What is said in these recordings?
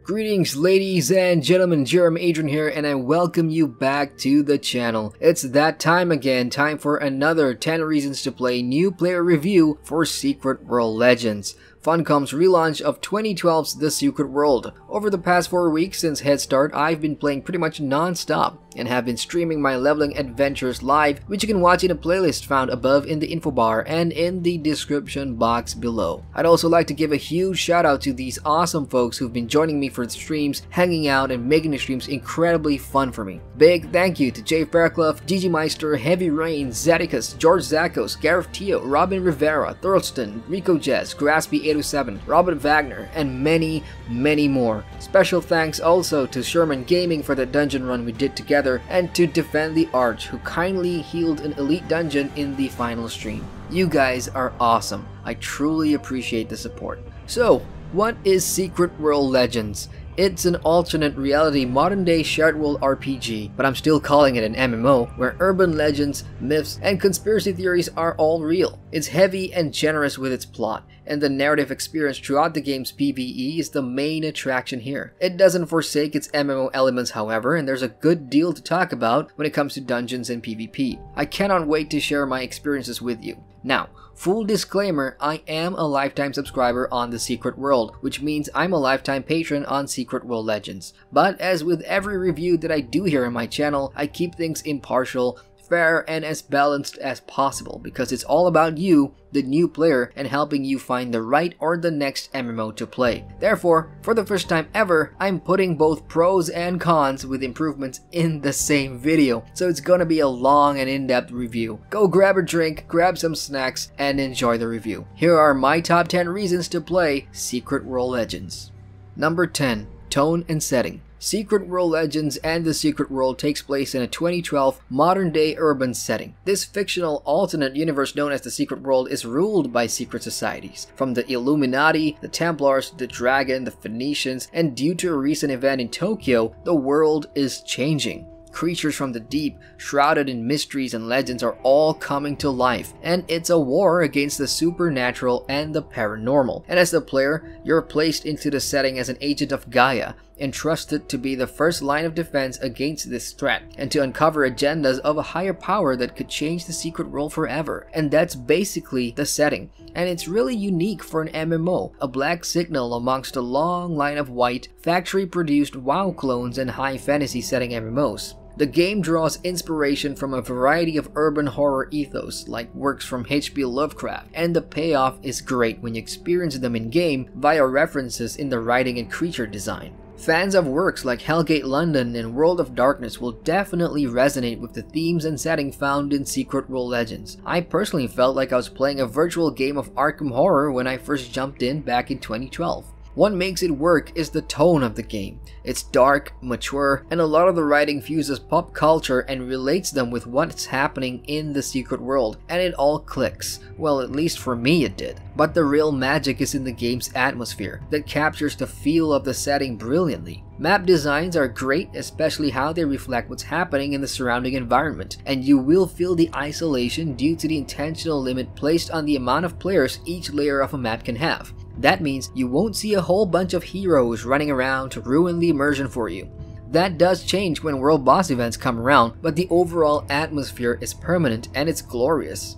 Greetings ladies and gentlemen, Jeremy Adrian here, and I welcome you back to the channel. It's that time again, time for another 10 reasons to play new player review for Secret World Legends. Funcom's relaunch of 2012's The Secret World. Over the past 4 weeks since Head Start, I've been playing pretty much non-stop and have been streaming my leveling adventures live, which you can watch in a playlist found above in the info bar and in the description box below. I'd also like to give a huge shout out to these awesome folks who've been joining me for the streams, hanging out and making the streams incredibly fun for me. Big thank you to Jay Fairclough, Gigi Meister, Heavy Rain, Zaticus, George Zakos, Gareth Teo, Robin Rivera, Thorlston, Rico Jess, Graspy807, Robin Wagner, and many more. Special thanks also to Sherman Gaming for the dungeon run we did together, and to Defend the Arch, who kindly healed an elite dungeon in the final stream. You guys are awesome. I truly appreciate the support. So, what is Secret World Legends? It's an alternate reality modern day shared world RPG, but I'm still calling it an MMO, where urban legends, myths, and conspiracy theories are all real. It's heavy and generous with its plot, and the narrative experience throughout the game's PvE is the main attraction here. It doesn't forsake its MMO elements, however, and there's a good deal to talk about when it comes to dungeons and PvP. I cannot wait to share my experiences with you. Now, full disclaimer, I am a lifetime subscriber on The Secret World, which means I'm a lifetime patron on Secret World Legends. But as with every review that I do here on my channel, I keep things impartial, fair, and as balanced as possible, because it's all about you, the new player, and helping you find the right or the next MMO to play. Therefore, for the first time ever, I'm putting both pros and cons with improvements in the same video, so it's gonna be a long and in-depth review. Go grab a drink, grab some snacks, and enjoy the review. Here are my top 10 reasons to play Secret World Legends. Number 10. Tone and setting. Secret World Legends and The Secret World takes place in a 2012 modern-day urban setting. This fictional alternate universe known as The Secret World is ruled by secret societies, from the Illuminati, the Templars, the Dragon, the Phoenicians, and due to a recent event in Tokyo, the world is changing. Creatures from the deep, shrouded in mysteries and legends, are all coming to life, and it's a war against the supernatural and the paranormal. And as the player, you're placed into the setting as an agent of Gaia, entrusted to be the first line of defense against this threat, and to uncover agendas of a higher power that could change the secret world forever. And that's basically the setting, and it's really unique for an MMO, a black signal amongst a long line of white, factory-produced WoW clones and high fantasy setting MMOs. The game draws inspiration from a variety of urban horror ethos, like works from H.P. Lovecraft, and the payoff is great when you experience them in-game via references in the writing and creature design. Fans of works like Hellgate London and World of Darkness will definitely resonate with the themes and setting found in Secret World Legends. I personally felt like I was playing a virtual game of Arkham Horror when I first jumped in back in 2012. What makes it work is the tone of the game. It's dark, mature, and a lot of the writing fuses pop culture and relates them with what's happening in the secret world, and it all clicks. Well, at least for me it did. But the real magic is in the game's atmosphere that captures the feel of the setting brilliantly. Map designs are great, especially how they reflect what's happening in the surrounding environment, and you will feel the isolation due to the intentional limit placed on the amount of players each layer of a map can have. That means you won't see a whole bunch of heroes running around to ruin the immersion for you. That does change when world boss events come around, but the overall atmosphere is permanent and it's glorious.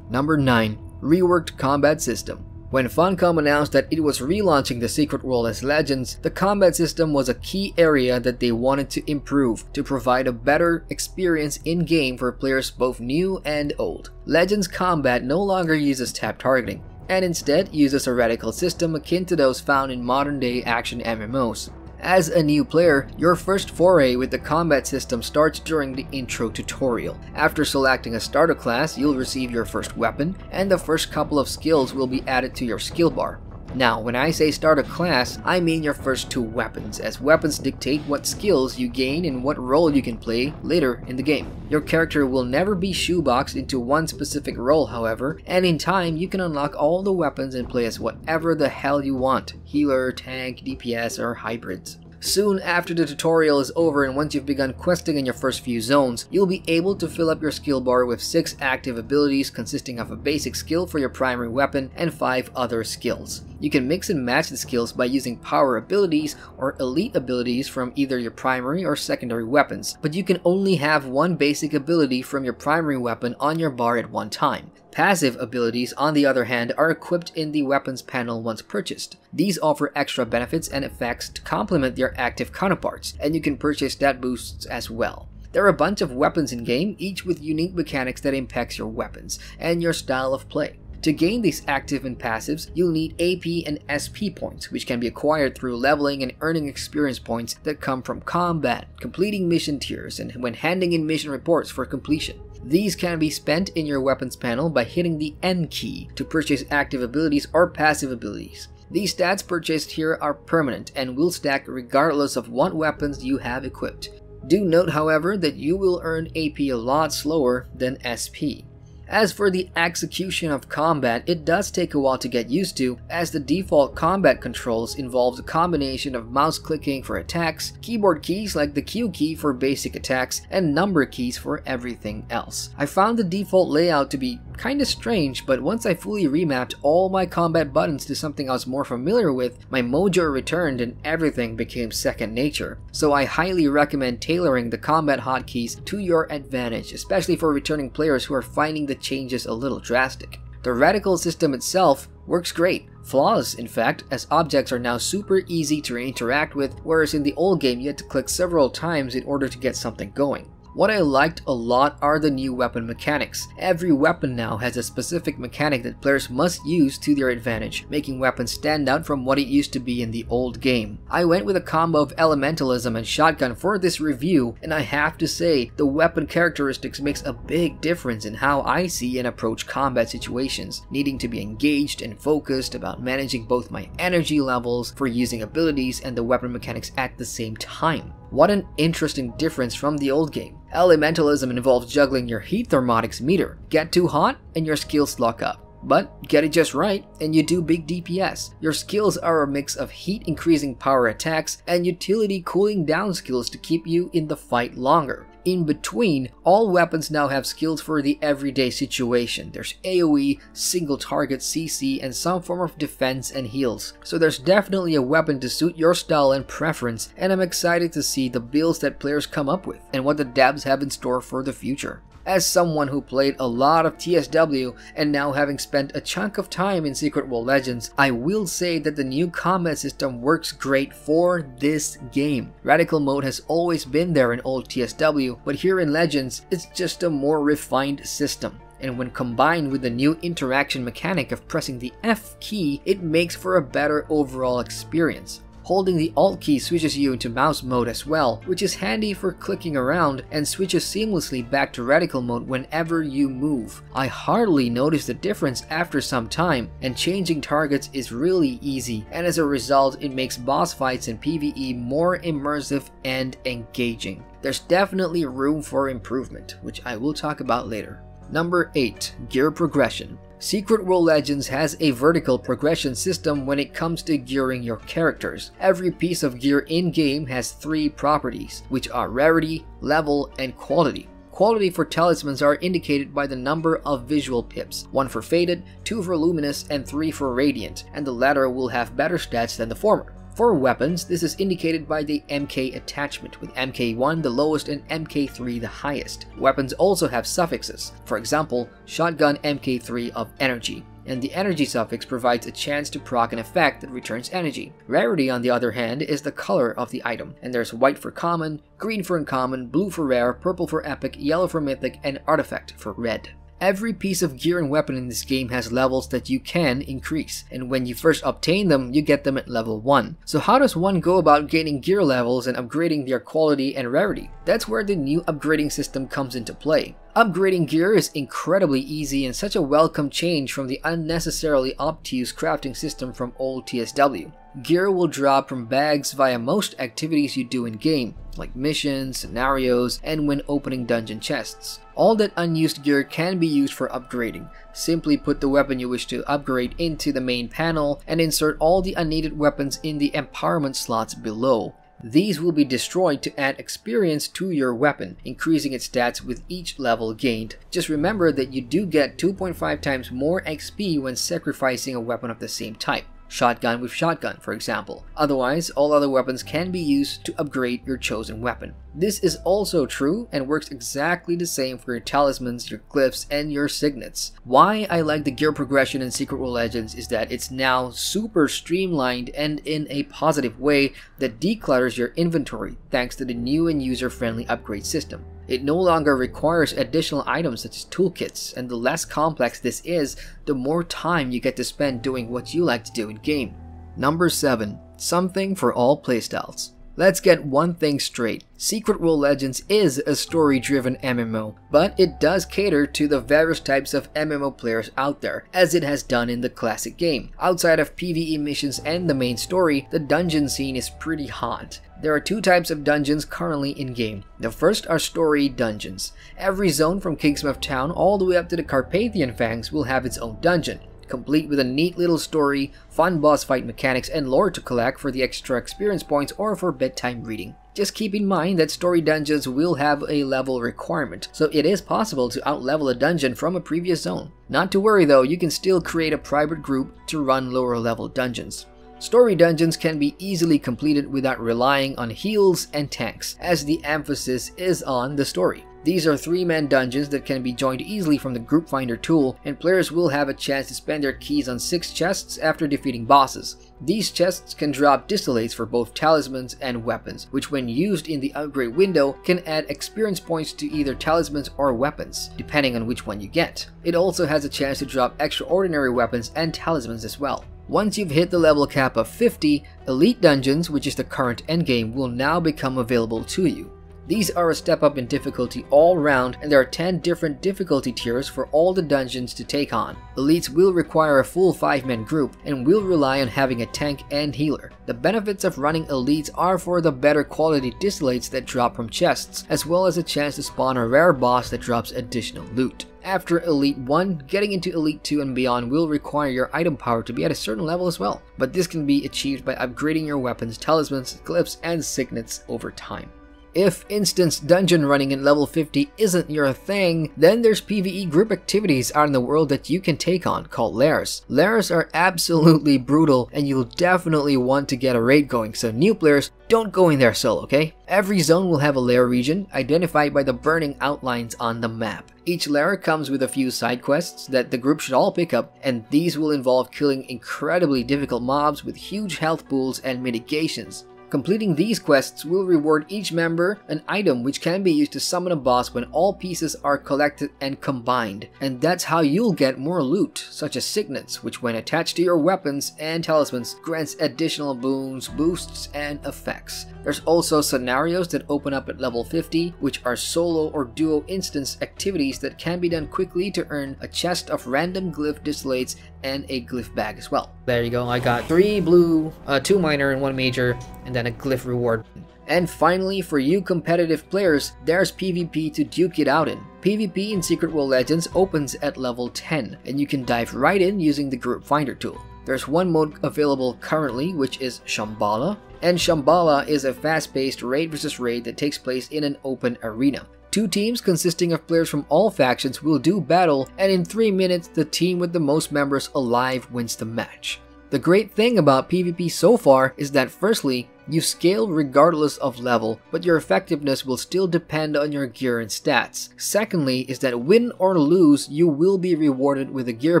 Number 9. Reworked combat system. When Funcom announced that it was relaunching The Secret World as Legends, the combat system was a key area that they wanted to improve to provide a better experience in-game for players both new and old. Legends combat no longer uses tap targeting, and instead uses a reticle system akin to those found in modern-day action MMOs. As a new player, your first foray with the combat system starts during the intro tutorial. After selecting a starter class, you'll receive your first weapon, and the first couple of skills will be added to your skill bar. Now, when I say start a class, I mean your first 2 weapons, as weapons dictate what skills you gain and what role you can play later in the game. Your character will never be shoeboxed into one specific role, however, and in time you can unlock all the weapons and play as whatever the hell you want: healer, tank, DPS, or hybrids. Soon after the tutorial is over and once you've begun questing in your first few zones, you'll be able to fill up your skill bar with 6 active abilities consisting of a basic skill for your primary weapon and 5 other skills. You can mix and match the skills by using power abilities or elite abilities from either your primary or secondary weapons, but you can only have one basic ability from your primary weapon on your bar at one time. Passive abilities, on the other hand, are equipped in the weapons panel once purchased. These offer extra benefits and effects to complement their active counterparts, and you can purchase stat boosts as well. There are a bunch of weapons in game, each with unique mechanics that impacts your weapons and your style of play. To gain these active and passives, you'll need AP and SP points, which can be acquired through leveling and earning experience points that come from combat, completing mission tiers, and when handing in mission reports for completion. These can be spent in your weapons panel by hitting the N key to purchase active abilities or passive abilities. These stats purchased here are permanent and will stack regardless of what weapons you have equipped. Do note, however, that you will earn AP a lot slower than SP. As for the execution of combat, it does take a while to get used to, as the default combat controls involves a combination of mouse clicking for attacks, keyboard keys like the Q key for basic attacks, and number keys for everything else. I found the default layout to be kinda strange, but once I fully remapped all my combat buttons to something I was more familiar with, my mojo returned and everything became second nature. So I highly recommend tailoring the combat hotkeys to your advantage, especially for returning players who are finding the changes a little drastic. The reticle system itself works great. Flawless, in fact, as objects are now super easy to interact with, whereas in the old game you had to click several times in order to get something going. What I liked a lot are the new weapon mechanics. Every weapon now has a specific mechanic that players must use to their advantage, making weapons stand out from what it used to be in the old game. I went with a combo of elementalism and shotgun for this review, and I have to say, the weapon characteristics makes a big difference in how I see and approach combat situations, needing to be engaged and focused about managing both my energy levels for using abilities and the weapon mechanics at the same time. What an interesting difference from the old game. Elementalism involves juggling your heat thermotics meter. Get too hot and your skills lock up. But get it just right and you do big DPS. Your skills are a mix of heat increasing power attacks and utility cooling down skills to keep you in the fight longer. In between, all weapons now have skills for the everyday situation. There's AoE, single target CC, and some form of defense and heals. So there's definitely a weapon to suit your style and preference, and I'm excited to see the builds that players come up with and what the devs have in store for the future. As someone who played a lot of TSW and now having spent a chunk of time in Secret World Legends, I will say that the new combat system works great for this game. Radical mode has always been there in old TSW, but here in Legends, it's just a more refined system. And when combined with the new interaction mechanic of pressing the F key, it makes for a better overall experience. Holding the Alt key switches you into mouse mode as well, which is handy for clicking around and switches seamlessly back to reticle mode whenever you move. I hardly noticed the difference after some time, and changing targets is really easy, and as a result it makes boss fights in PvE more immersive and engaging. There's definitely room for improvement, which I will talk about later. Number 8. Gear progression. Secret World Legends has a vertical progression system when it comes to gearing your characters. Every piece of gear in-game has 3 properties, which are rarity, level, and quality. Quality for talismans are indicated by the number of visual pips, 1 for faded, 2 for luminous, and 3 for radiant, and the latter will have better stats than the former. For weapons, this is indicated by the MK attachment, with MK1 the lowest and MK3 the highest. Weapons also have suffixes, for example, shotgun MK3 of energy, and the energy suffix provides a chance to proc an effect that returns energy. Rarity, on the other hand, is the color of the item, and there's white for common, green for uncommon, blue for rare, purple for epic, yellow for mythic, and artifact for red. Every piece of gear and weapon in this game has levels that you can increase, and when you first obtain them, you get them at level 1. So how does one go about gaining gear levels and upgrading their quality and rarity? That's where the new upgrading system comes into play. Upgrading gear is incredibly easy and such a welcome change from the unnecessarily obtuse crafting system from old TSW. Gear will drop from bags via most activities you do in game, like missions, scenarios, and when opening dungeon chests. All that unused gear can be used for upgrading. Simply put the weapon you wish to upgrade into the main panel and insert all the unneeded weapons in the empowerment slots below. These will be destroyed to add experience to your weapon, increasing its stats with each level gained. Just remember that you do get 2.5 times more XP when sacrificing a weapon of the same type. Shotgun with shotgun, for example. Otherwise, all other weapons can be used to upgrade your chosen weapon. This is also true and works exactly the same for your talismans, your glyphs, and your signets. Why I like the gear progression in Secret World Legends is that it's now super streamlined and in a positive way that declutters your inventory thanks to the new and user-friendly upgrade system. It no longer requires additional items such as toolkits, and the less complex this is, the more time you get to spend doing what you like to do in game. Number 7. Something for all playstyles. Let's get one thing straight. Secret World Legends is a story-driven MMO, but it does cater to the various types of MMO players out there, as it has done in the classic game. Outside of PvE missions and the main story, the dungeon scene is pretty hot. There are two types of dungeons currently in-game. The first are story dungeons. Every zone from Kingsmouth Town all the way up to the Carpathian Fangs will have its own dungeon, complete with a neat little story, fun boss fight mechanics, and lore to collect for the extra experience points or for bedtime reading. Just keep in mind that story dungeons will have a level requirement, so it is possible to outlevel a dungeon from a previous zone. Not to worry though, you can still create a private group to run lower level dungeons. Story dungeons can be easily completed without relying on heals and tanks, as the emphasis is on the story. These are 3-man dungeons that can be joined easily from the Group Finder tool, and players will have a chance to spend their keys on 6 chests after defeating bosses. These chests can drop distillates for both talismans and weapons, which when used in the upgrade window can add experience points to either talismans or weapons, depending on which one you get. It also has a chance to drop extraordinary weapons and talismans as well. Once you've hit the level cap of 50, Elite Dungeons, which is the current endgame, will now become available to you. These are a step up in difficulty all round, and there are 10 different difficulty tiers for all the dungeons to take on. Elites will require a full 5-man group and will rely on having a tank and healer. The benefits of running elites are for the better quality distillates that drop from chests, as well as a chance to spawn a rare boss that drops additional loot. After Elite 1, getting into Elite 2 and beyond will require your item power to be at a certain level as well, but this can be achieved by upgrading your weapons, talismans, glyphs, and signets over time. If instance dungeon running in level 50 isn't your thing, then there's PvE group activities out in the world that you can take on, called lairs. Lairs are absolutely brutal, and you'll definitely want to get a raid going, so new players, don't go in there solo, okay? Every zone will have a lair region, identified by the burning outlines on the map. Each lair comes with a few side quests that the group should all pick up, and these will involve killing incredibly difficult mobs with huge health pools and mitigations. Completing these quests will reward each member an item which can be used to summon a boss when all pieces are collected and combined. And that's how you'll get more loot, such as signets, which when attached to your weapons and talismans grants additional boons, boosts, and effects. There's also scenarios that open up at level 50, which are solo or duo instance activities that can be done quickly to earn a chest of random glyph distillates and a glyph bag as well. There you go, I got 3 blue, 2 minor, and 1 major, and then a glyph reward. And finally, for you competitive players, there's PvP to duke it out in. PvP in Secret World Legends opens at level 10, and you can dive right in using the Group Finder tool. There's one mode available currently, which is Shambhala, and Shambhala is a fast-paced raid versus raid that takes place in an open arena. 2 teams consisting of players from all factions will do battle, and in 3 minutes the team with the most members alive wins the match. The great thing about PvP so far is that firstly, you scale regardless of level, but your effectiveness will still depend on your gear and stats. Secondly is that win or lose, you will be rewarded with a gear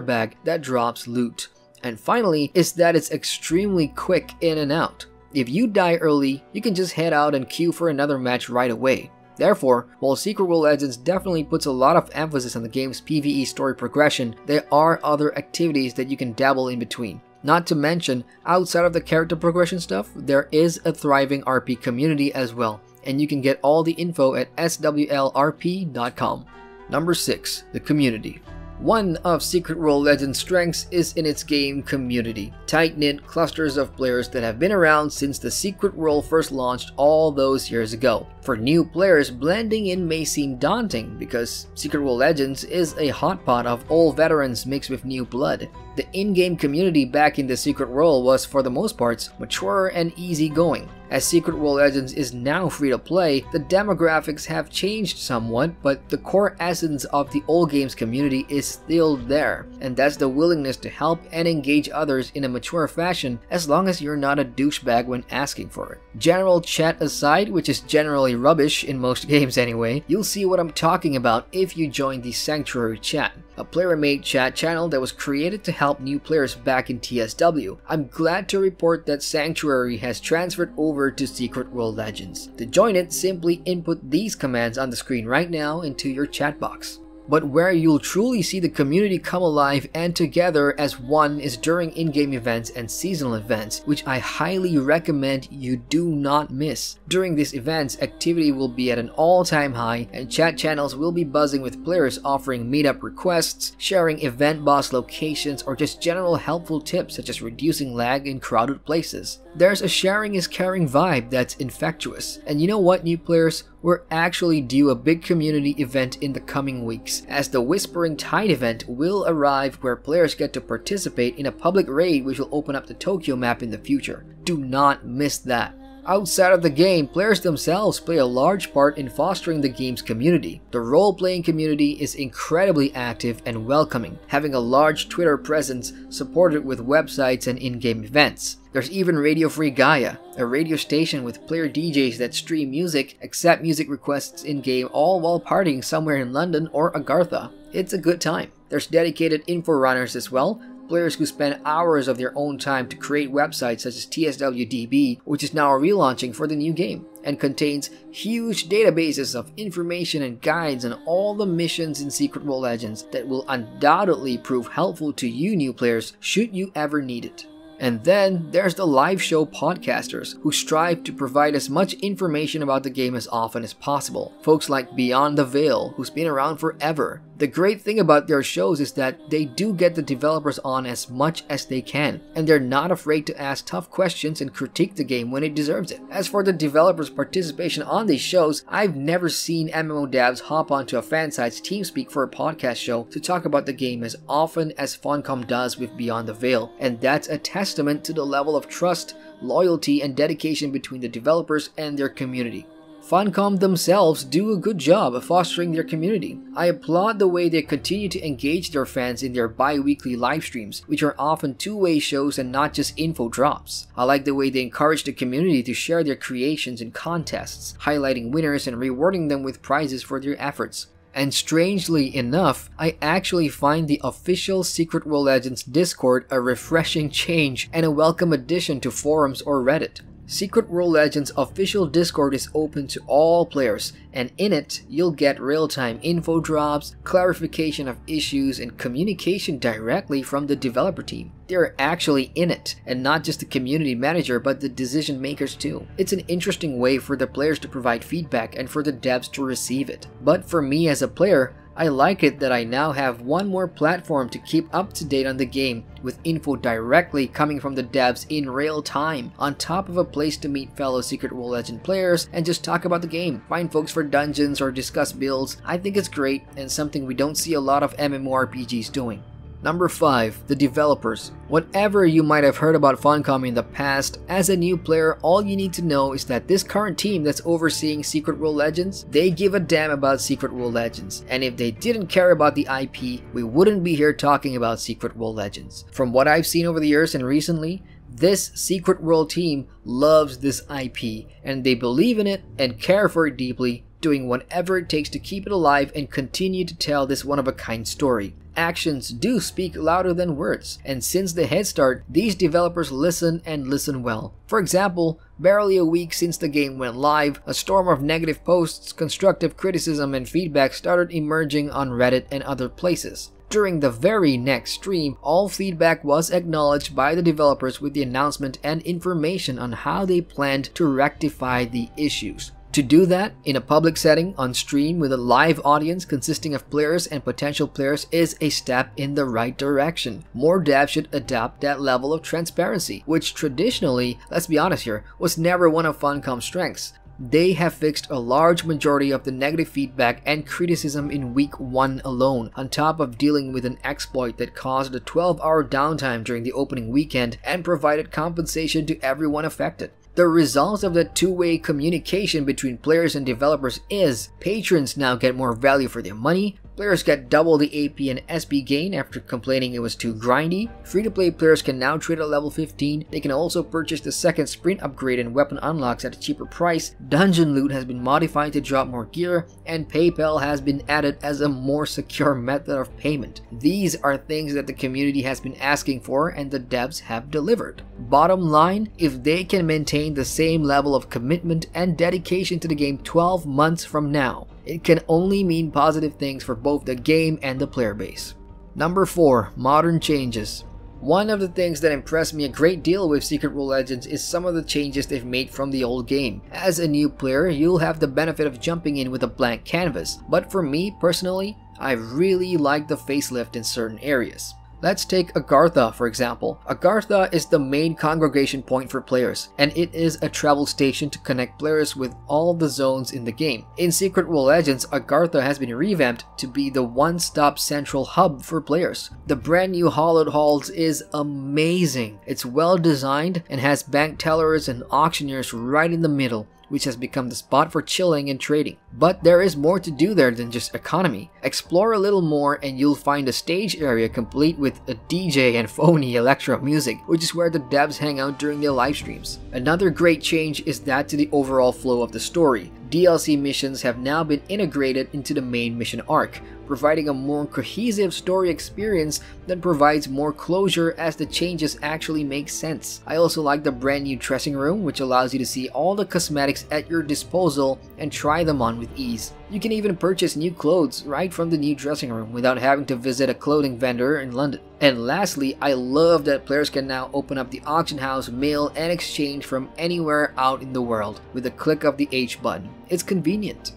bag that drops loot. And finally is that it's extremely quick in and out. If you die early, you can just head out and queue for another match right away. Therefore, while Secret World Legends definitely puts a lot of emphasis on the game's PvE story progression, there are other activities that you can dabble in between. Not to mention, outside of the character progression stuff, there is a thriving RP community as well, and you can get all the info at swlrp.com. Number 6. The community. One of Secret World Legends' strengths is in its game community, tight-knit clusters of players that have been around since the Secret World first launched all those years ago. For new players, blending in may seem daunting because Secret World Legends is a hot pot of old veterans mixed with new blood. The in-game community back in the Secret World was, for the most part, mature and easygoing. As Secret World Legends is now free to play, the demographics have changed somewhat, but the core essence of the old games community is still there, and that's the willingness to help and engage others in a mature fashion as long as you're not a douchebag when asking for it. General chat aside, which is generally rubbish in most games anyway, you'll see what I'm talking about if you join the Sanctuary chat, a player-made chat channel that was created to help new players back in TSW. I'm glad to report that Sanctuary has transferred over to Secret World Legends. To join it, simply input these commands on the screen right now into your chat box. But where you'll truly see the community come alive and together as one is during in-game events and seasonal events, which I highly recommend you do not miss. During these events, activity will be at an all-time high and chat channels will be buzzing with players offering meetup requests, sharing event boss locations, or just general helpful tips such as reducing lag in crowded places. There's a sharing is caring vibe that's infectious. And you know what, new players? We're actually due a big community event in the coming weeks, as the Whispering Tide event will arrive where players get to participate in a public raid which will open up the Tokyo map in the future. Do not miss that. Outside of the game, players themselves play a large part in fostering the game's community. The role-playing community is incredibly active and welcoming, having a large Twitter presence supported with websites and in-game events. There's even Radio Free Gaia, a radio station with player DJs that stream music, accept music requests in-game, all while partying somewhere in London or Agartha. It's a good time. There's dedicated info runners as well, players who spend hours of their own time to create websites such as TSWDB, which is now relaunching for the new game, and contains huge databases of information and guides on all the missions in Secret World Legends that will undoubtedly prove helpful to you new players should you ever need it. And then there's the live show podcasters who strive to provide as much information about the game as often as possible. Folks like Beyond the Veil, who's been around forever. The great thing about their shows is that they do get the developers on as much as they can, and they're not afraid to ask tough questions and critique the game when it deserves it. As for the developers' participation on these shows, I've never seen MMO devs hop onto a fan site's TeamSpeak for a podcast show to talk about the game as often as Funcom does with Beyond the Veil, and that's a testament to the level of trust, loyalty, and dedication between the developers and their community. Funcom themselves do a good job of fostering their community. I applaud the way they continue to engage their fans in their bi-weekly live streams, which are often two-way shows and not just info drops. I like the way they encourage the community to share their creations in contests, highlighting winners and rewarding them with prizes for their efforts. And strangely enough, I actually find the official Secret World Legends Discord a refreshing change and a welcome addition to forums or Reddit. Secret World Legends official Discord is open to all players, and in it, you'll get real-time info drops, clarification of issues, and communication directly from the developer team. They're actually in it, and not just the community manager but the decision makers too. It's an interesting way for the players to provide feedback and for the devs to receive it. But for me as a player, I like it that I now have one more platform to keep up to date on the game, with info directly coming from the devs in real time, on top of a place to meet fellow Secret World Legend players and just talk about the game, find folks for dungeons or discuss builds. I think it's great and something we don't see a lot of MMORPGs doing. Number 5. The developers. Whatever you might have heard about Funcom in the past, as a new player, all you need to know is that this current team that's overseeing Secret World Legends, they give a damn about Secret World Legends. And if they didn't care about the IP, we wouldn't be here talking about Secret World Legends. From what I've seen over the years and recently, this Secret World team loves this IP, and they believe in it and care for it deeply, doing whatever it takes to keep it alive and continue to tell this one-of-a-kind story. Actions do speak louder than words, and since the head start, these developers listen and listen well. For example, barely a week since the game went live, a storm of negative posts, constructive criticism, and feedback started emerging on Reddit and other places. During the very next stream, all feedback was acknowledged by the developers with the announcement and information on how they planned to rectify the issues. To do that in a public setting on stream with a live audience consisting of players and potential players is a step in the right direction. More devs should adopt that level of transparency, which traditionally, let's be honest here, was never one of Funcom's strengths. They have fixed a large majority of the negative feedback and criticism in week 1 alone, on top of dealing with an exploit that caused a 12-hour downtime during the opening weekend and provided compensation to everyone affected. The result of the two-way communication between players and developers is patrons now get more value for their money, players get double the AP and SP gain after complaining it was too grindy, free-to-play players can now trade at level 15, they can also purchase the second sprint upgrade and weapon unlocks at a cheaper price, dungeon loot has been modified to drop more gear, and PayPal has been added as a more secure method of payment. These are things that the community has been asking for and the devs have delivered. Bottom line, if they can maintain the same level of commitment and dedication to the game 12 months from now, it can only mean positive things for both the game and the player base. Number 4. Modern changes. One of the things that impressed me a great deal with Secret Role Legends is some of the changes they've made from the old game. As a new player, you'll have the benefit of jumping in with a blank canvas, but for me personally, I really like the facelift in certain areas. Let's take Agartha for example. Agartha is the main congregation point for players, and it is a travel station to connect players with all the zones in the game. In Secret Role Legends, Agartha has been revamped to be the one-stop central hub for players. The brand new Hollowed Halls is amazing. It's well designed and has bank tellers and auctioneers right in the middle, which has become the spot for chilling and trading. But there is more to do there than just economy. Explore a little more and you'll find a stage area complete with a DJ and phony electro music, which is where the devs hang out during their live streams. Another great change is that to the overall flow of the story. DLC missions have now been integrated into the main mission arc, providing a more cohesive story experience that provides more closure as the changes actually make sense. I also like the brand new dressing room, which allows you to see all the cosmetics at your disposal and try them on with ease. You can even purchase new clothes right from the new dressing room without having to visit a clothing vendor in London. And lastly, I love that players can now open up the auction house, mail, and exchange from anywhere out in the world with a click of the H button. It's convenient.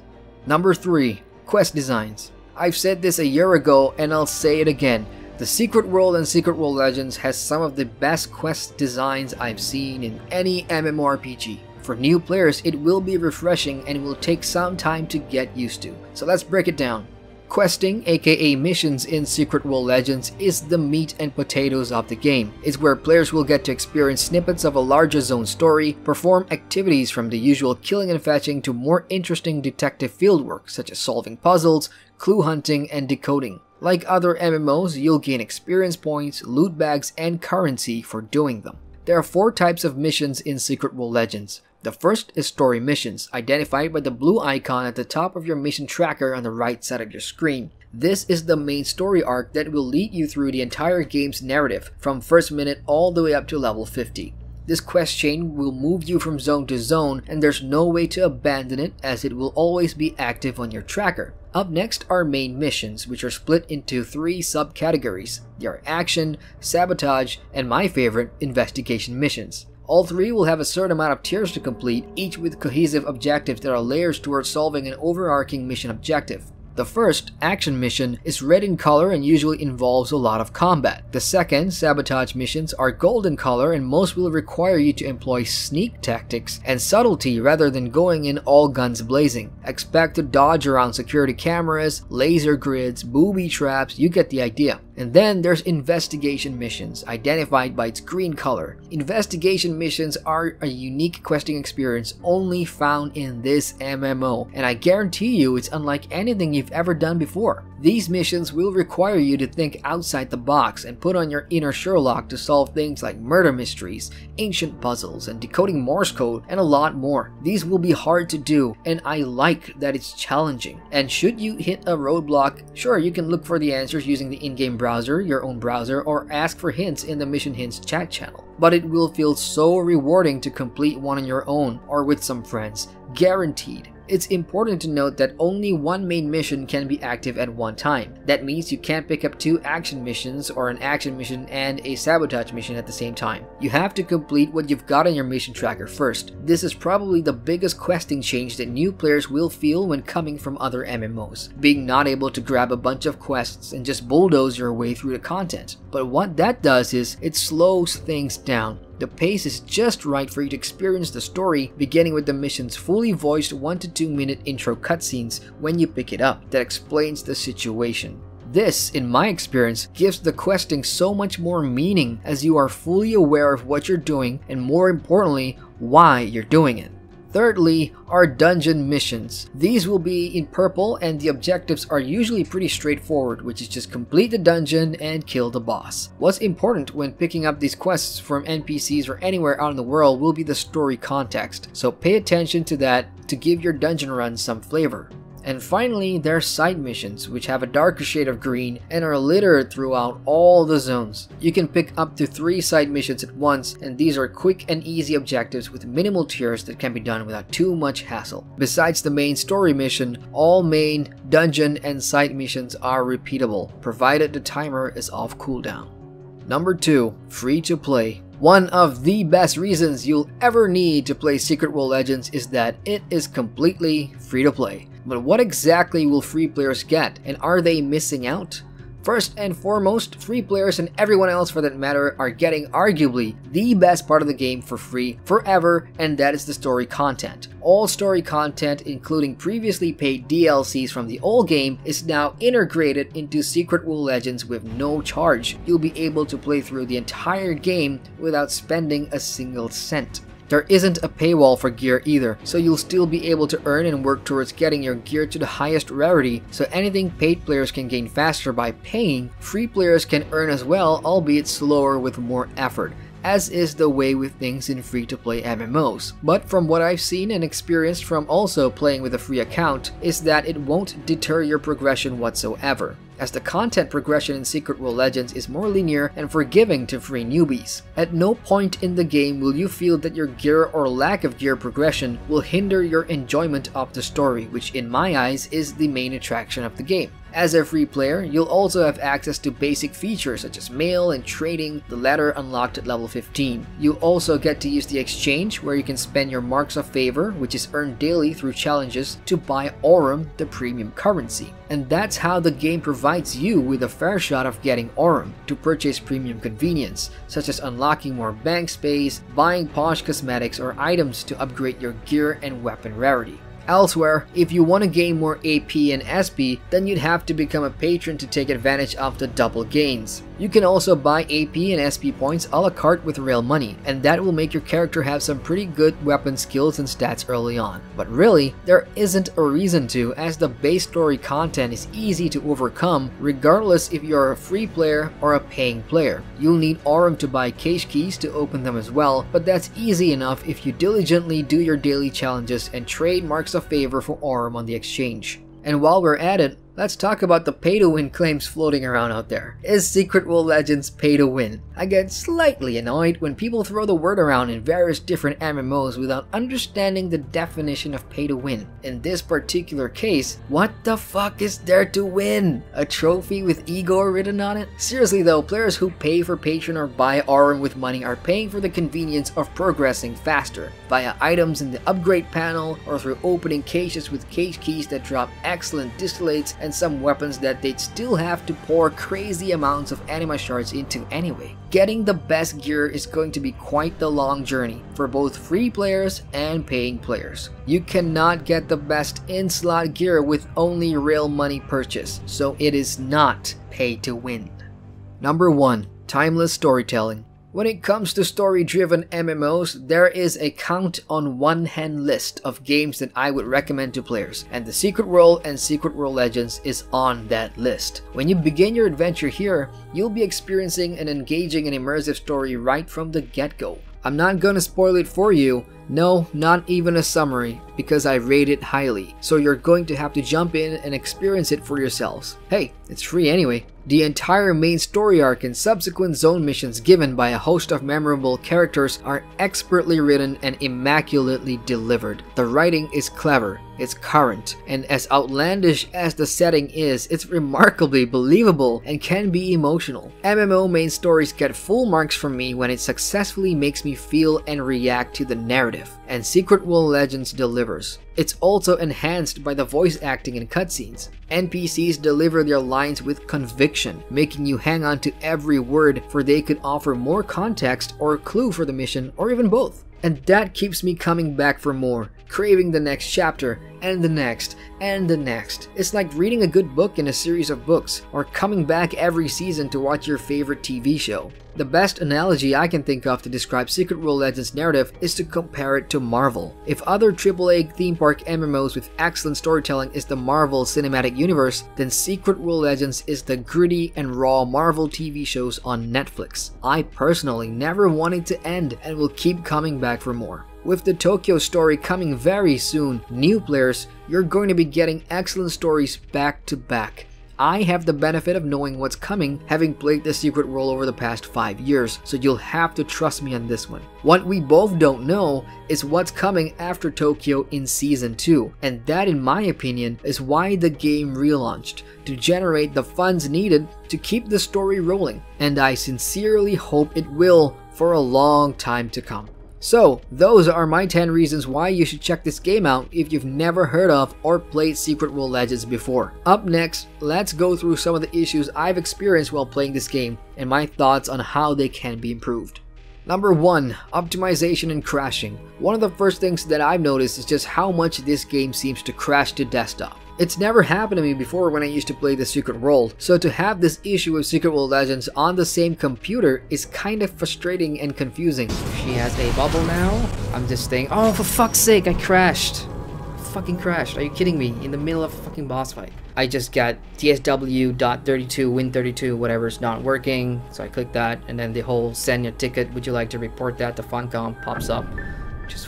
Number 3. Quest designs. I've said this a year ago and I'll say it again. The Secret World and Secret Role Legends has some of the best quest designs I've seen in any MMORPG. For new players, it will be refreshing and will take some time to get used to. So let's break it down. Questing, aka missions in Secret Role Legends, is the meat and potatoes of the game. It's where players will get to experience snippets of a larger zone story, perform activities from the usual killing and fetching to more interesting detective fieldwork such as solving puzzles, clue hunting, and decoding. Like other MMOs, you'll gain experience points, loot bags, and currency for doing them. There are 4 types of missions in Secret Role Legends. The first is story missions, identified by the blue icon at the top of your mission tracker on the right side of your screen. This is the main story arc that will lead you through the entire game's narrative, from first minute all the way up to level 50. This quest chain will move you from zone to zone, and there's no way to abandon it as it will always be active on your tracker. Up next are main missions, which are split into 3 subcategories. They are action, sabotage, and my favorite, investigation missions. All 3 will have a certain amount of tiers to complete, each with cohesive objectives that are layers towards solving an overarching mission objective. The first, action mission, is red in color and usually involves a lot of combat. The second, sabotage missions, are gold in color and most will require you to employ sneak tactics and subtlety rather than going in all guns blazing. Expect to dodge around security cameras, laser grids, booby traps, you get the idea. And then there's investigation missions, identified by its green color. Investigation missions are a unique questing experience only found in this MMO, and I guarantee you it's unlike anything you've ever done before. These missions will require you to think outside the box and put on your inner Sherlock to solve things like murder mysteries, ancient puzzles, and decoding Morse code, and a lot more. These will be hard to do, and I like that it's challenging. And should you hit a roadblock, sure, you can look for the answers using the in-game browser, your own browser, or ask for hints in the Mission Hints chat channel. But it will feel so rewarding to complete one on your own or with some friends, guaranteed. It's important to note that only one main mission can be active at one time. That means you can't pick up 2 action missions or an action mission and a sabotage mission at the same time. You have to complete what you've got on your mission tracker first. This is probably the biggest questing change that new players will feel when coming from other MMOs, being not able to grab a bunch of quests and just bulldoze your way through the content. But what that does is it slows things down. The pace is just right for you to experience the story, beginning with the mission's fully voiced 1 to 2 minute intro cutscenes when you pick it up that explains the situation. This, in my experience, gives the questing so much more meaning as you are fully aware of what you're doing and, more importantly, why you're doing it. Thirdly, are dungeon missions. These will be in purple and the objectives are usually pretty straightforward, which is just complete the dungeon and kill the boss. What's important when picking up these quests from NPCs or anywhere out in the world will be the story context, so pay attention to that to give your dungeon run some flavor. And finally, there are side missions, which have a darker shade of green and are littered throughout all the zones. You can pick up to 3 side missions at once, and these are quick and easy objectives with minimal tiers that can be done without too much hassle. Besides the main story mission, all main, dungeon, and side missions are repeatable, provided the timer is off cooldown. Number 2. Free to play. One of the best reasons you'll ever need to play Secret World Legends is that it is completely free to play. But what exactly will free players get, and are they missing out? First and foremost, free players and everyone else for that matter are getting arguably the best part of the game for free forever, and that is the story content. All story content, including previously paid DLCs from the old game, is now integrated into Secret World Legends with no charge. You'll be able to play through the entire game without spending a single cent. There isn't a paywall for gear either, so you'll still be able to earn and work towards getting your gear to the highest rarity, so anything paid players can gain faster by paying, free players can earn as well, albeit slower with more effort, as is the way with things in free-to-play MMOs. But from what I've seen and experienced from also playing with a free account, is that it won't deter your progression whatsoever, as the content progression in Secret World Legends is more linear and forgiving to free newbies. At no point in the game will you feel that your gear or lack of gear progression will hinder your enjoyment of the story, which in my eyes is the main attraction of the game. As a free player, you'll also have access to basic features such as mail and trading, the latter unlocked at level 15. You'll also get to use the exchange, where you can spend your marks of favor, which is earned daily through challenges, to buy Aurum, the premium currency. And that's how the game provides you with a fair shot of getting Aurum to purchase premium convenience, such as unlocking more bank space, buying posh cosmetics or items to upgrade your gear and weapon rarity. Elsewhere, if you want to gain more AP and SP, then you'd have to become a patron to take advantage of the double gains. You can also buy AP and SP points a la carte with real money, and that will make your character have some pretty good weapon skills and stats early on. But really, there isn't a reason to, as the base story content is easy to overcome regardless if you're a free player or a paying player. You'll need Aurum to buy cache keys to open them as well, but that's easy enough if you diligently do your daily challenges and trade marks of favor for Aurum on the exchange. And while we're at it, let's talk about the pay-to-win claims floating around out there. Is Secret World Legends pay-to-win? I get slightly annoyed when people throw the word around in various different MMOs without understanding the definition of pay-to-win. In this particular case, what the fuck is there to win? A trophy with Igor written on it? Seriously though, players who pay for Patreon or buy Aurum with money are paying for the convenience of progressing faster, via items in the upgrade panel or through opening caches with cache keys that drop excellent distillates and some weapons that they'd still have to pour crazy amounts of anima shards into anyway. Getting the best gear is going to be quite the long journey for both free players and paying players. You cannot get the best in-slot gear with only real money purchase, so it is not pay to win. Number 1. Timeless storytelling. When it comes to story-driven MMOs, there is a count on one hand list of games that I would recommend to players, and the Secret World and Secret World Legends is on that list. When you begin your adventure here, you'll be experiencing an engaging and immersive story right from the get-go. I'm not gonna spoil it for you, no, not even a summary, because I rate it highly, so you're going to have to jump in and experience it for yourselves. Hey, it's free anyway. The entire main story arc and subsequent zone missions given by a host of memorable characters are expertly written and immaculately delivered. The writing is clever, it's current, and as outlandish as the setting is, it's remarkably believable and can be emotional. MMO main stories get full marks from me when it successfully makes me feel and react to the narrative. narrative, and Secret World Legends delivers. It's also enhanced by the voice acting and cutscenes. NPCs deliver their lines with conviction, making you hang on to every word, for they could offer more context or clue for the mission, or even both. And that keeps me coming back for more, craving the next chapter, and the next, and the next. It's like reading a good book in a series of books, or coming back every season to watch your favorite TV show. The best analogy I can think of to describe Secret World Legends narrative is to compare it to Marvel. If other AAA theme park MMOs with excellent storytelling is the Marvel Cinematic Universe, then Secret World Legends is the gritty and raw Marvel TV shows on Netflix. I personally never want it to end and will keep coming back for more. With the Tokyo story coming very soon, new players, you're going to be getting excellent stories back to back. I have the benefit of knowing what's coming, having played the Secret World over the past 5 years, so you'll have to trust me on this one. What we both don't know is what's coming after Tokyo in Season 2, and that, in my opinion, is why the game relaunched, to generate the funds needed to keep the story rolling, and I sincerely hope it will for a long time to come. So, those are my 10 reasons why you should check this game out if you've never heard of or played Secret World Legends before. Up next, let's go through some of the issues I've experienced while playing this game and my thoughts on how they can be improved. Number 1. Optimization and crashing. One of the first things that I've noticed is just how much this game seems to crash to desktop. It's never happened to me before when I used to play the Secret World, so to have this issue with Secret World Legends on the same computer is kind of frustrating and confusing. She has a bubble now. I'm just saying, oh, for fuck's sake, I crashed. Fucking crashed. Are you kidding me? In the middle of a fucking boss fight. I just got TSW.32, Win32, whatever's not working. So I click that, and then the whole send your ticket, would you like to report that to Funcom pops up. Just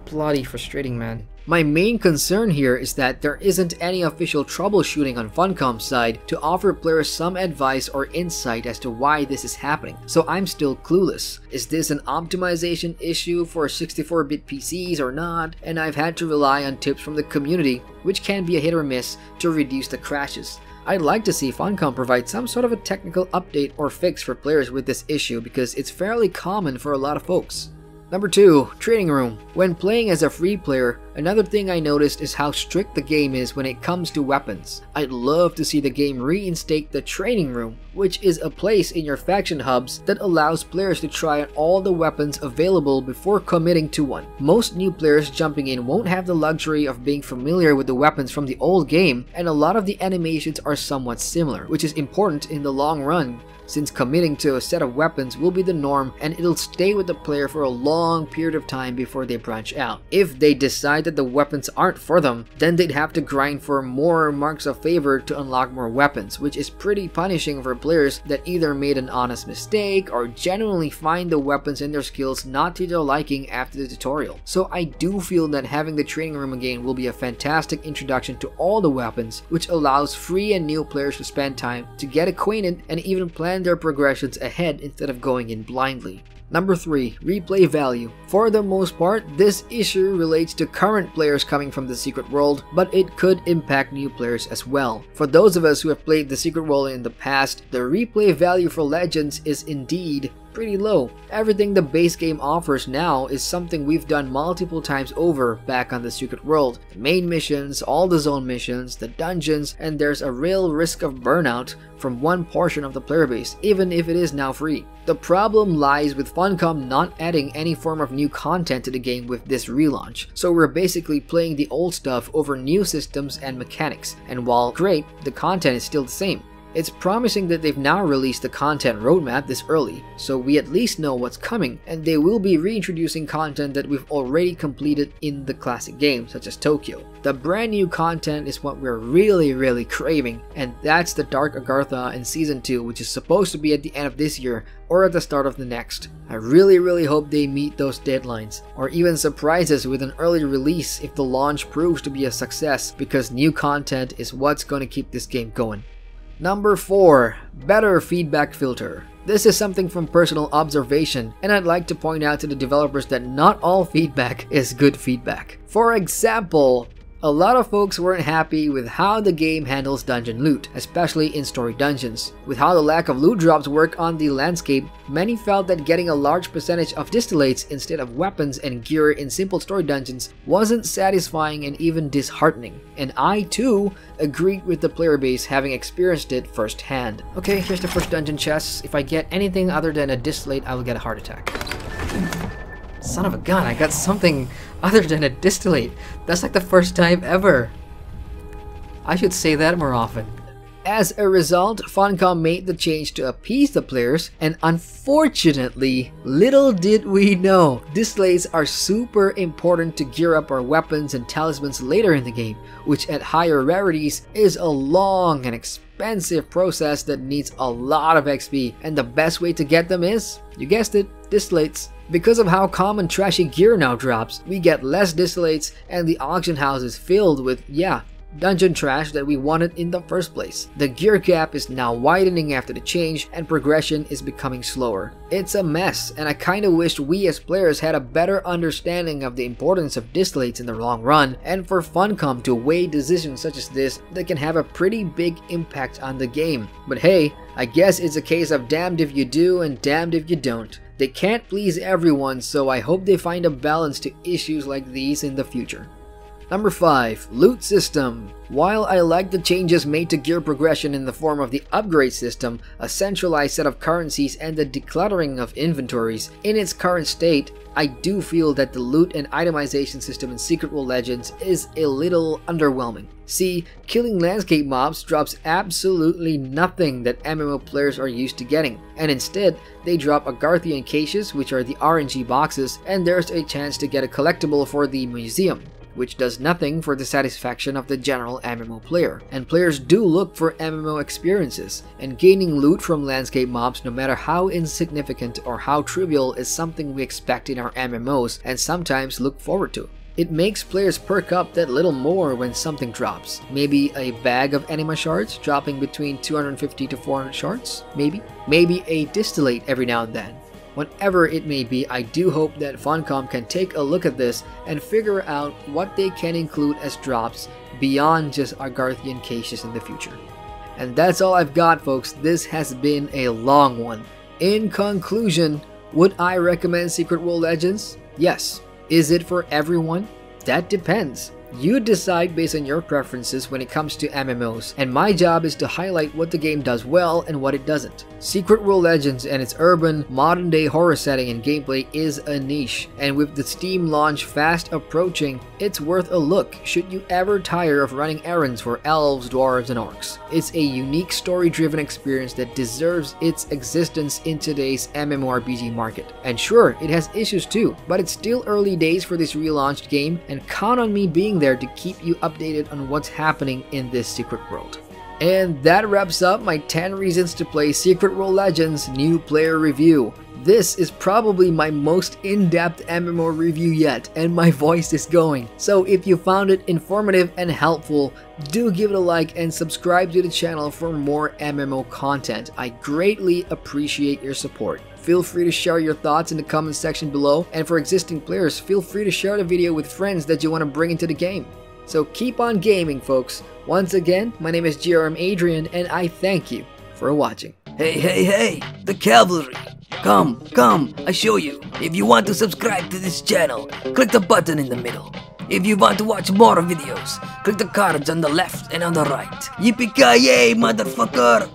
bloody frustrating, man. My main concern here is that there isn't any official troubleshooting on Funcom's side to offer players some advice or insight as to why this is happening, so I'm still clueless. Is this an optimization issue for 64-bit PCs or not? And I've had to rely on tips from the community, which can be a hit or miss, to reduce the crashes. I'd like to see Funcom provide some sort of a technical update or fix for players with this issue because it's fairly common for a lot of folks. Number 2. Training Room. When playing as a free player, another thing I noticed is how strict the game is when it comes to weapons. I'd love to see the game reinstate the Training Room, which is a place in your faction hubs that allows players to try out all the weapons available before committing to one. Most new players jumping in won't have the luxury of being familiar with the weapons from the old game, and a lot of the animations are somewhat similar, which is important in the long run, since committing to a set of weapons will be the norm and it'll stay with the player for a long period of time before they branch out. If they decide that the weapons aren't for them, then they'd have to grind for more marks of favor to unlock more weapons, which is pretty punishing for players that either made an honest mistake or genuinely find the weapons and their skills not to their liking after the tutorial. So I do feel that having the Training Room again will be a fantastic introduction to all the weapons, which allows free and new players to spend time to get acquainted and even plan their progressions ahead instead of going in blindly. Number 3. Replay value. For the most part, this issue relates to current players coming from the Secret World, but it could impact new players as well. For those of us who have played the Secret World in the past, the replay value for Legends is indeed pretty low. Everything the base game offers now is something we've done multiple times over back on the Secret World. The main missions, all the zone missions, the dungeons, and there's a real risk of burnout from one portion of the player base, even if it is now free. The problem lies with Funcom not adding any form of new content to the game with this relaunch, so we're basically playing the old stuff over new systems and mechanics, and while great, the content is still the same. It's promising that they've now released the content roadmap this early, so we at least know what's coming, and they will be reintroducing content that we've already completed in the classic game, such as Tokyo. The brand new content is what we're really craving, and that's the Dark Agartha in Season 2, which is supposed to be at the end of this year or at the start of the next. I really hope they meet those deadlines, or even surprise us with an early release if the launch proves to be a success, because new content is what's going to keep this game going. Number 4. Better feedback filter. This is something from personal observation, and I'd like to point out to the developers that not all feedback is good feedback. For example, A lot of folks weren't happy with how the game handles dungeon loot, especially in story dungeons. With how the lack of loot drops work on the landscape, many felt that getting a large percentage of distillates instead of weapons and gear in simple story dungeons wasn't satisfying and even disheartening. And I too agreed with the player base, having experienced it firsthand. Okay, here's the first dungeon chest. If I get anything other than a distillate, I will get a heart attack. Son of a gun, I got something other than a distillate. That's like the first time ever. I should say that more often. As a result, Funcom made the change to appease the players, and unfortunately, little did we know, distillates are super important to gear up our weapons and talismans later in the game, which at higher rarities is a long and expensive process that needs a lot of XP, and the best way to get them is, you guessed it, distillates. Because of how common trashy gear now drops, we get less distillates and the auction house is filled with, dungeon trash that we wanted in the first place. The gear gap is now widening after the change and progression is becoming slower. It's a mess, and I kinda wished we as players had a better understanding of the importance of distillates in the long run, and for Funcom to weigh decisions such as this that can have a pretty big impact on the game. But hey, I guess it's a case of damned if you do and damned if you don't. They can't please everyone, so I hope they find a balance to issues like these in the future. Number 5. Loot System. While I like the changes made to gear progression in the form of the upgrade system, a centralized set of currencies, and the decluttering of inventories, in its current state, I do feel that the loot and itemization system in Secret World Legends is a little underwhelming. See, killing landscape mobs drops absolutely nothing that MMO players are used to getting, and instead, they drop Agarthian caches, which are the RNG boxes, and there's a chance to get a collectible for the museum, which does nothing for the satisfaction of the general MMO player. And players do look for MMO experiences, and gaining loot from landscape mobs, no matter how insignificant or how trivial, is something we expect in our MMOs and sometimes look forward to. It makes players perk up that little more when something drops. Maybe a bag of anima shards dropping between 250 to 400 shards, maybe a distillate every now and then. Whatever it may be, I do hope that Funcom can take a look at this and figure out what they can include as drops beyond just Agarthian caches in the future. And that's all I've got, folks. This has been a long one. In conclusion, would I recommend Secret World Legends? Yes. Is it for everyone? That depends. You decide based on your preferences when it comes to MMOs, and my job is to highlight what the game does well and what it doesn't. Secret World Legends and its urban, modern-day horror setting and gameplay is a niche, and with the Steam launch fast approaching, it's worth a look should you ever tire of running errands for elves, dwarves, and orcs. It's a unique story-driven experience that deserves its existence in today's MMORPG market. And sure, it has issues too, but it's still early days for this relaunched game, and count on me being there to keep you updated on what's happening in this secret world. And that wraps up my 10 reasons to play Secret World Legends new player review. This is probably my most in-depth MMO review yet, and my voice is going. So if you found it informative and helpful, do give it a like and subscribe to the channel for more MMO content. I greatly appreciate your support. Feel free to share your thoughts in the comment section below, and for existing players, feel free to share the video with friends that you want to bring into the game. So keep on gaming, folks. Once again, my name is GRM Adrian, and I thank you for watching. Hey, the cavalry. Come, I show you. If you want to subscribe to this channel, click the button in the middle. If you want to watch more videos, click the cards on the left and on the right. Yippee-ki-yay, motherfucker!